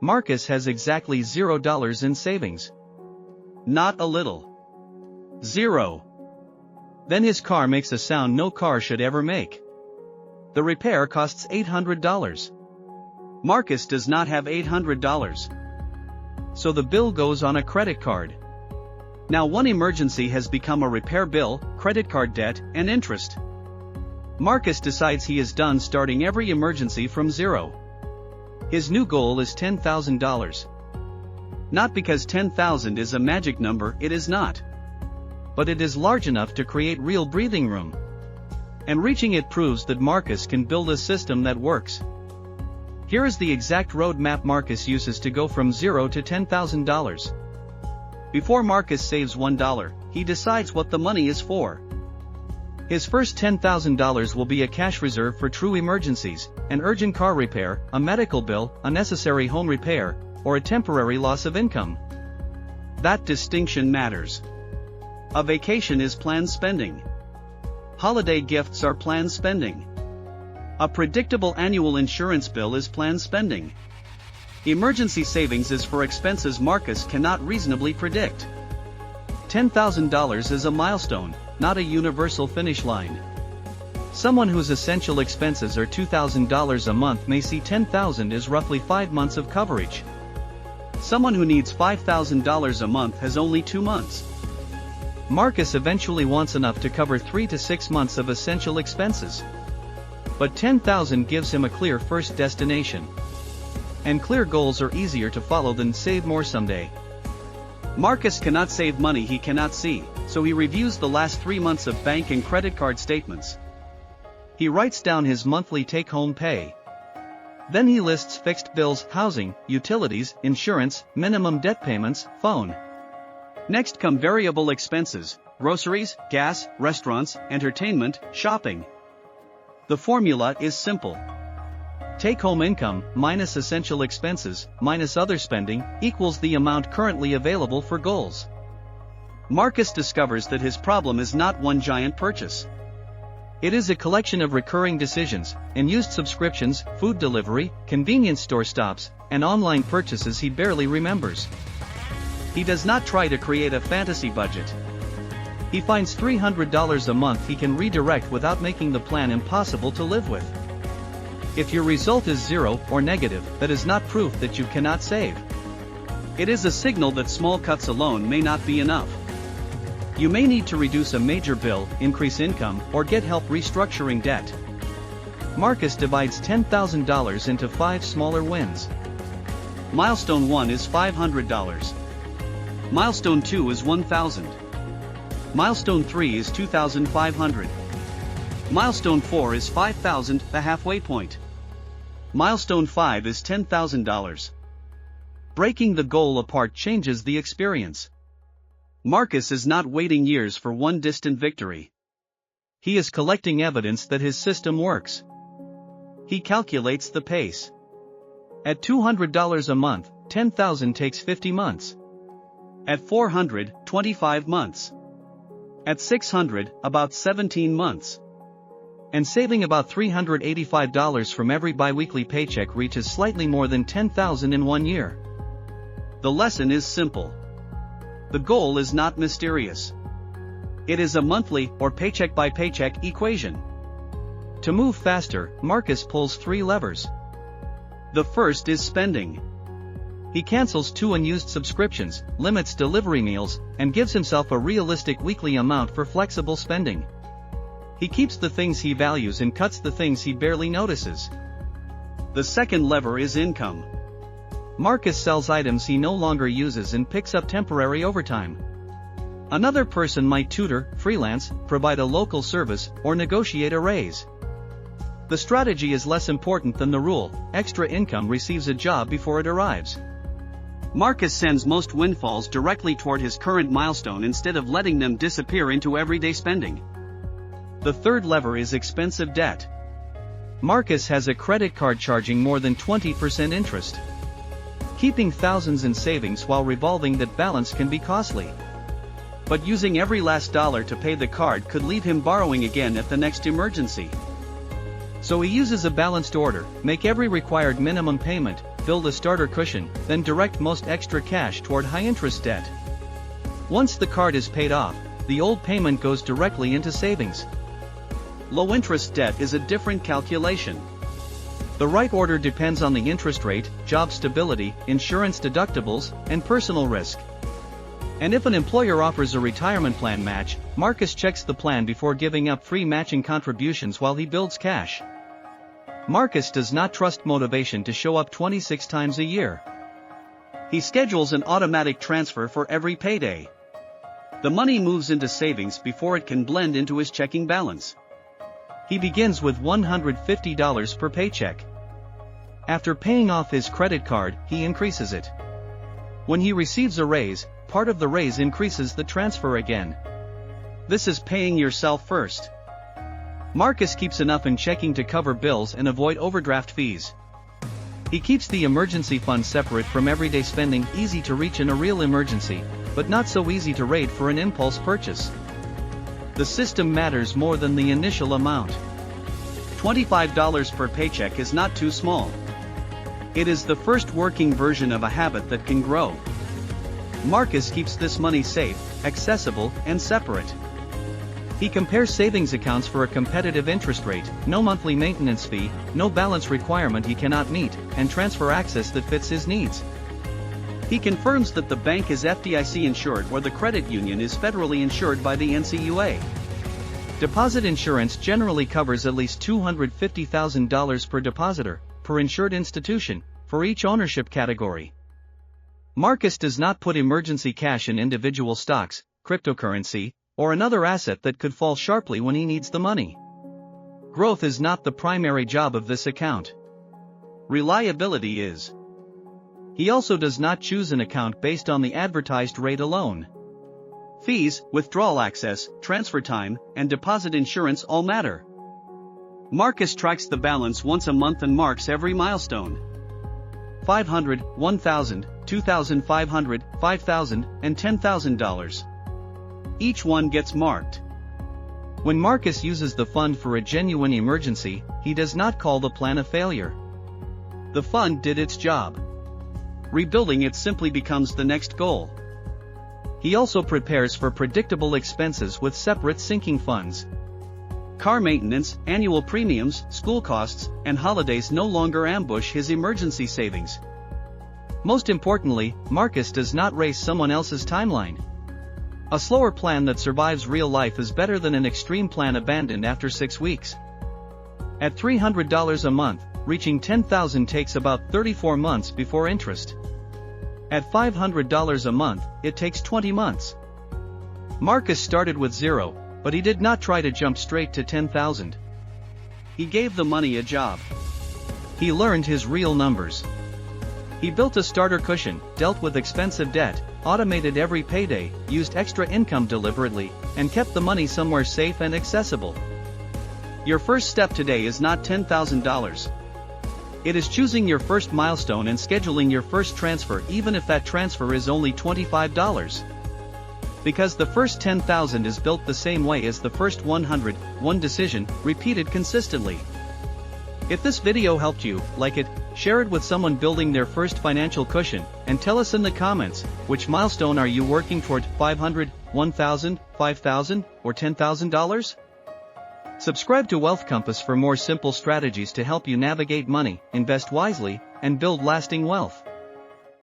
Marcus has exactly $0 in savings. Not a little. Zero. Then his car makes a sound no car should ever make. The repair costs $800. Marcus does not have $800. So the bill goes on a credit card. Now one emergency has become a repair bill, credit card debt, and interest. Marcus decides he is done starting every emergency from zero. His new goal is $10,000. Not because 10,000 is a magic number, it is not. But it is large enough to create real breathing room. And reaching it proves that Marcus can build a system that works. Here is the exact roadmap Marcus uses to go from $0 to $10,000. Before Marcus saves $1, he decides what the money is for. His first $10,000 will be a cash reserve for true emergencies, an urgent car repair, a medical bill, a necessary home repair, or a temporary loss of income. That distinction matters. A vacation is planned spending. Holiday gifts are planned spending. A predictable annual insurance bill is planned spending. Emergency savings is for expenses Marcus cannot reasonably predict. $10,000 is a milestone, not a universal finish line. Someone whose essential expenses are $2,000 a month may see $10,000 as roughly 5 months of coverage. Someone who needs $5,000 a month has only 2 months. Marcus eventually wants enough to cover 3 to 6 months of essential expenses. But $10,000 gives him a clear first destination. And clear goals are easier to follow than save more someday. Marcus cannot save money he cannot see, so he reviews the last 3 months of bank and credit card statements. He writes down his monthly take-home pay. Then he lists fixed bills, housing, utilities, insurance, minimum debt payments, phone. Next come variable expenses, groceries, gas, restaurants, entertainment, shopping. The formula is simple. Take-home income, minus essential expenses, minus other spending, equals the amount currently available for goals. Marcus discovers that his problem is not one giant purchase. It is a collection of recurring decisions, unused subscriptions, food delivery, convenience store stops, and online purchases he barely remembers. He does not try to create a fantasy budget. He finds $300 a month he can redirect without making the plan impossible to live with. If your result is 0 or negative, that is not proof that you cannot save. It is a signal that small cuts alone may not be enough. You may need to reduce a major bill, increase income, or get help restructuring debt. Marcus divides $10,000 into 5 smaller wins. Milestone 1 is $500. Milestone 2 is $1,000. Milestone 3 is $2,500. Milestone 4 is $5,000, the halfway point. Milestone 5 is $10,000. Breaking the goal apart changes the experience. Marcus is not waiting years for one distant victory. He is collecting evidence that his system works. He calculates the pace. At $200 a month, $10,000 takes 50 months. At $400, 25 months. At $600, about 17 months. And saving about $385 from every biweekly paycheck reaches slightly more than $10,000 in 1 year. The lesson is simple. The goal is not mysterious. It is a monthly or paycheck by paycheck equation. To move faster, Marcus pulls 3 levers. The first is spending. He cancels 2 unused subscriptions, limits delivery meals, and gives himself a realistic weekly amount for flexible spending. He keeps the things he values and cuts the things he barely notices. The second lever is income. Marcus sells items he no longer uses and picks up temporary overtime. Another person might tutor, freelance, provide a local service, or negotiate a raise. The strategy is less important than the rule: extra income receives a job before it arrives. Marcus sends most windfalls directly toward his current milestone instead of letting them disappear into everyday spending. The third lever is expensive debt. Marcus has a credit card charging more than 20% interest. Keeping thousands in savings while revolving that balance can be costly. But using every last dollar to pay the card could leave him borrowing again at the next emergency. So he uses a balanced order: make every required minimum payment, build a starter cushion, then direct most extra cash toward high-interest debt. Once the card is paid off, the old payment goes directly into savings. Low-interest debt is a different calculation. The right order depends on the interest rate, job stability, insurance deductibles, and personal risk. And if an employer offers a retirement plan match, Marcus checks the plan before giving up free matching contributions while he builds cash. Marcus does not trust motivation to show up 26 times a year. He schedules an automatic transfer for every payday. The money moves into savings before it can blend into his checking balance. He begins with $150 per paycheck. After paying off his credit card, he increases it. When he receives a raise, part of the raise increases the transfer again. This is paying yourself first. Marcus keeps enough in checking to cover bills and avoid overdraft fees. He keeps the emergency fund separate from everyday spending, easy to reach in a real emergency, but not so easy to raid for an impulse purchase. The system matters more than the initial amount. $25 per paycheck is not too small. It is the first working version of a habit that can grow. Marcus keeps this money safe, accessible, and separate. He compares savings accounts for a competitive interest rate, no monthly maintenance fee, no balance requirement he cannot meet, and transfer access that fits his needs. He confirms that the bank is FDIC insured or the credit union is federally insured by the NCUA. Deposit insurance generally covers at least $250,000 per depositor, per insured institution, for each ownership category. Marcus does not put emergency cash in individual stocks, cryptocurrency, or another asset that could fall sharply when he needs the money. Growth is not the primary job of this account. Reliability is. He also does not choose an account based on the advertised rate alone. Fees, withdrawal access, transfer time, and deposit insurance all matter. Marcus tracks the balance once a month and marks every milestone. $500, $1,000, $2,500, $5,000, and $10,000. Each one gets marked. When Marcus uses the fund for a genuine emergency, he does not call the plan a failure. The fund did its job. Rebuilding it simply becomes the next goal. He also prepares for predictable expenses with separate sinking funds. Car maintenance, annual premiums, school costs, and holidays no longer ambush his emergency savings. Most importantly, Marcus does not race someone else's timeline. A slower plan that survives real life is better than an extreme plan abandoned after 6 weeks. At $300 a month, reaching $10,000 takes about 34 months before interest. At $500 a month, it takes 20 months. Marcus started with zero, but he did not try to jump straight to $10,000. He gave the money a job. He learned his real numbers. He built a starter cushion, dealt with expensive debt, automated every payday, used extra income deliberately, and kept the money somewhere safe and accessible. Your first step today is not $10,000. It is choosing your first milestone and scheduling your first transfer, even if that transfer is only $25. Because the first $10,000 is built the same way as the first 100, one decision, repeated consistently. If this video helped you, like it, share it with someone building their first financial cushion, and tell us in the comments, which milestone are you working toward, $500, $1,000, $5,000, or $10,000? Subscribe to Wealth Compass for more simple strategies to help you navigate money, invest wisely, and build lasting wealth.